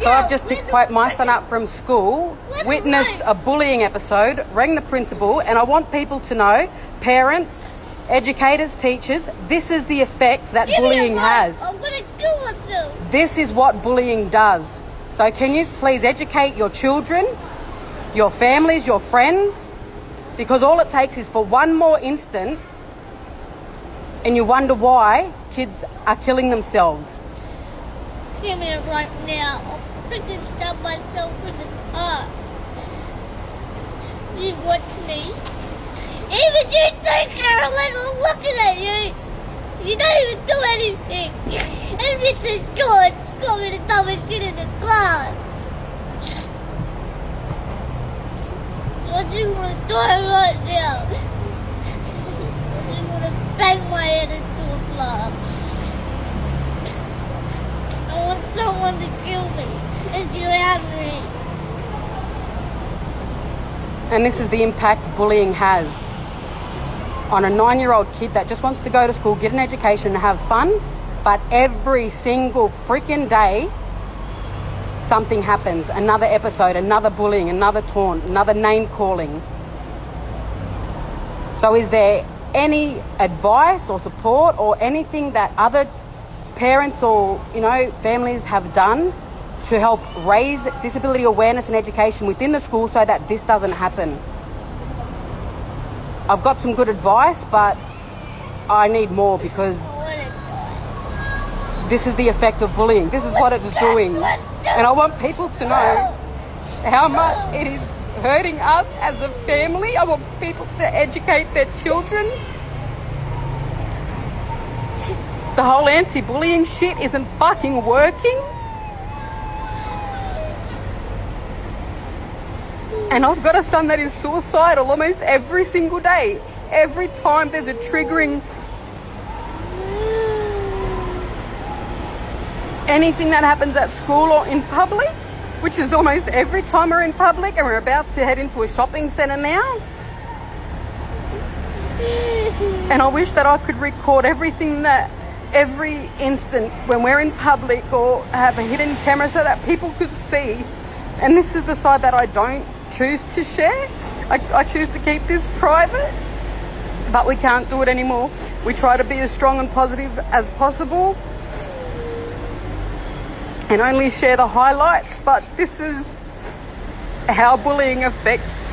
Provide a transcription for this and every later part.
So I've just picked my son up from school, witnessed a bullying episode, rang the principal, and I want people to know, parents, educators, teachers, this is the effect that bullying has. I'm going to kill myself. This is what bullying does. So can you please educate your children, your families, your friends? Because all it takes is for one more instant and you wonder why kids are killing themselves. Give me it right now. I'll freaking stab myself in the heart. You watch me. Even you too, Carolyn, I'm looking at you. You don't even do anything. And Mr. George got me the dumbest kid in the class. I just want to die right now. I just want to bang my head into a glass. I want someone to kill me and drown me. And this is the impact bullying has on a 9-year-old kid that just wants to go to school, get an education and have fun, but every single freaking day something happens, another episode, another bullying, another taunt, another name calling. So is there any advice or support or anything that other parents or, families have done to help raise disability awareness and education within the school so that this doesn't happen? I've got some good advice, but I need more because this is the effect of bullying. This is what it's doing. And I want people to know how much it is hurting us as a family. I want people to educate their children. The whole anti-bullying shit isn't fucking working. And I've got a son that is suicidal almost every single day. Every time there's a triggering anything that happens at school or in public, which is almost every time we're in public, and we're about to head into a shopping centre now. And I wish that I could record everything every instant when we're in public or have a hidden camera so that people could see. And this is the side that I don't choose to share. I choose to keep this private, but we can't do it anymore. We try to be as strong and positive as possible and only share the highlights, but this is how bullying affects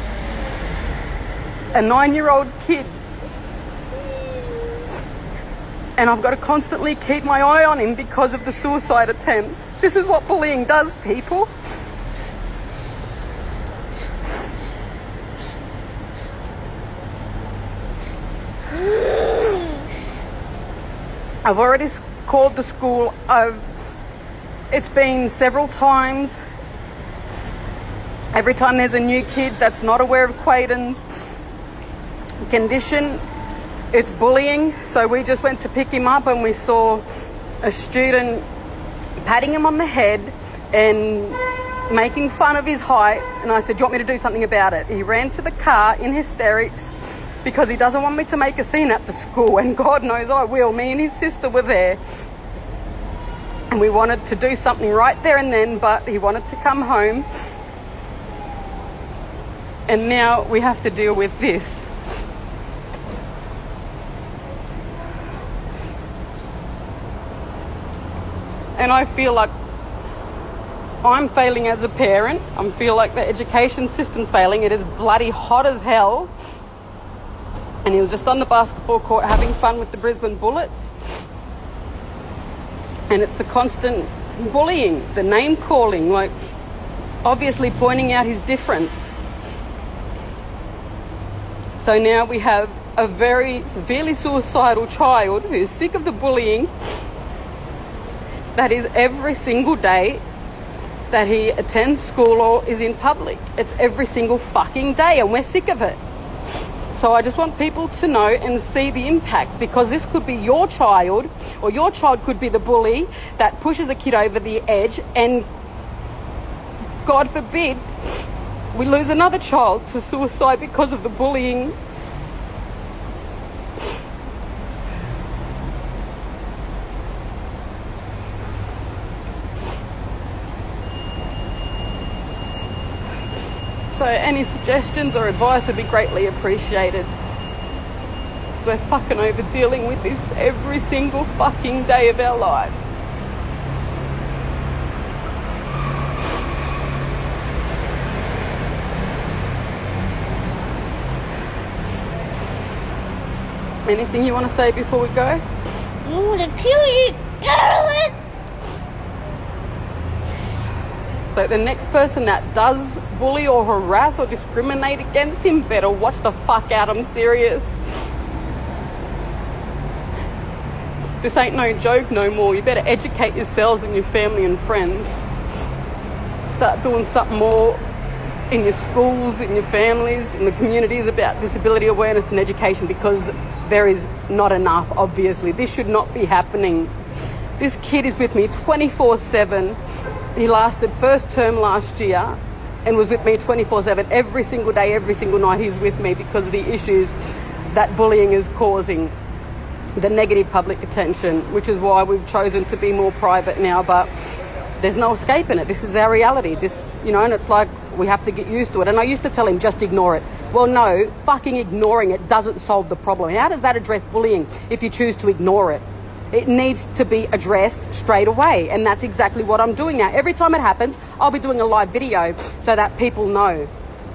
a 9-year-old kid. And I've got to constantly keep my eye on him because of the suicide attempts. This is what bullying does, people. I've already called the school. It's been several times. Every time there's a new kid that's not aware of Quaden's condition, it's bullying. So we just went to pick him up and we saw a student patting him on the head and making fun of his height. And I said, "Do you want me to do something about it?" He ran to the car in hysterics because he doesn't want me to make a scene at the school. And God knows I will. Me and his sister were there. And we wanted to do something right there and then, but he wanted to come home. And now we have to deal with this. And I feel like I'm failing as a parent. I feel like the education system's failing. It is bloody hot as hell. And he was just on the basketball court having fun with the Brisbane Bullets. And it's the constant bullying, the name calling, like obviously pointing out his difference. So now we have a very severely suicidal child who's sick of the bullying that is every single day that he attends school or is in public. It's every single fucking day and we're sick of it. So I just want people to know and see the impact, because this could be your child, or your child could be the bully that pushes a kid over the edge, and God forbid we lose another child to suicide because of the bullying. So any suggestions or advice would be greatly appreciated. So we're fucking over dealing with this every single fucking day of our lives. Anything you want to say before we go? I want to kill you, Carolyn! So the next person that does bully or harass or discriminate against him better watch the fuck out. I'm serious. This ain't no joke no more. You better educate yourselves and your family and friends. Start doing something more in your schools, in your families, in the communities about disability awareness and education, because there is not enough, obviously. This should not be happening. This kid is with me 24/7. He lasted first term last year and was with me 24/7 every single day, every single night. He's with me because of the issues that bullying is causing, the negative public attention, which is why we've chosen to be more private now. But there's no escaping it. This is our reality. This, you know, and it's like we have to get used to it. And I used to tell him, just ignore it. Well, no, fucking ignoring it doesn't solve the problem. How does that address bullying if you choose to ignore it? It needs to be addressed straight away. And that's exactly what I'm doing now. Every time it happens, I'll be doing a live video so that people know.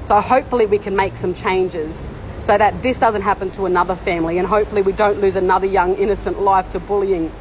So hopefully we can make some changes so that this doesn't happen to another family, and hopefully we don't lose another young innocent life to bullying.